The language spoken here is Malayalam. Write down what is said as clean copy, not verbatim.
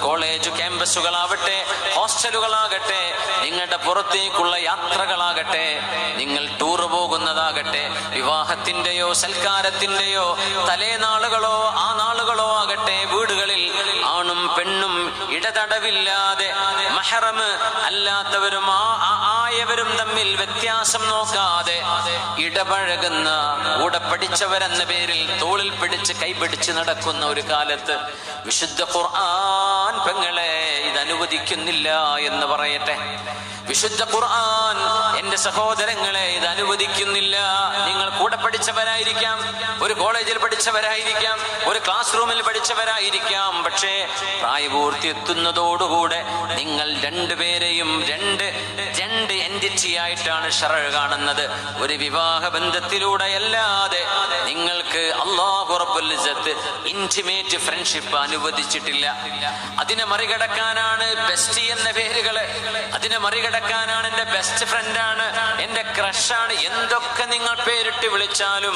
കോളേജ് ക്യാമ്പസുകളാവട്ടെ, ഹോസ്റ്റലുകളാകട്ടെ, നിങ്ങളുടെ പുറത്തേക്കുള്ള യാത്രകളാകട്ടെ, നിങ്ങൾ ടൂർ പോകുന്നതാകട്ടെ, വിവാഹത്തിന്റെയോ സൽക്കാരത്തിന്റെയോ തലേനാളുകളോ ആ നാളുകളോ ആകട്ടെ, വീടുകളിൽ ആണും പെണ്ണും ഇടതടവില്ലാതെ മഹറം അല്ലാത്തവരും ആയവരും തമ്മിൽ വ്യത്യാസം നോക്കാതെ ഇടപഴകുന്ന, കൂടെ പഠിച്ചവരെന്ന പേരിൽ തോളിൽ പിടിച്ച് കൈപിടിച്ച് നടക്കുന്ന ഒരു കാലത്ത് വിശുദ്ധ ഖുർആൻ പെങ്ങളെ ഇത് അനുവദിക്കുന്നില്ല എന്ന് പറയട്ടെ. വിശുദ്ധ ഖുർആൻ എന്റെ സഹോദരങ്ങളെ ഇത് അനുവദിക്കുന്നില്ല. നിങ്ങൾ കൂടെ പഠിച്ചവരായിരിക്കാം, ഒരു കോളേജിൽ പഠിച്ചവരായിരിക്കാം, ഒരു ക്ലാസ് റൂമിൽ പഠിച്ചവരായിരിക്കാം. പക്ഷേ പ്രായപൂർത്തി എത്തുന്നതോടുകൂടെ നിങ്ങൾ രണ്ടുപേരെയും രണ്ട് എൻറ്റിറ്റി ആയിട്ടാണ് ശറഅ് കാണുന്നത്. ഒരു വിവാഹ ബന്ധത്തിലൂടെ അല്ലാതെ നിങ്ങൾക്ക് അല്ലാഹു റബ്ബുൽ ഇസ്സത്ത് ഇന്റിമേറ്റ് ഫ്രണ്ട്ഷിപ്പ് അനുവദിച്ചിട്ടില്ല. അതിനെ മറികടക്കാനാണ് ബെസ്റ്റി എന്ന പേരുകള്, അതിനെ മറികടക്കാനാണ് എന്റെ ബെസ്റ്റ് ഫ്രണ്ടാണ്, എന്റെ ക്രഷാണ്, എന്തൊക്കെ നിങ്ങൾ പേരിട്ട് വിളിച്ചാലും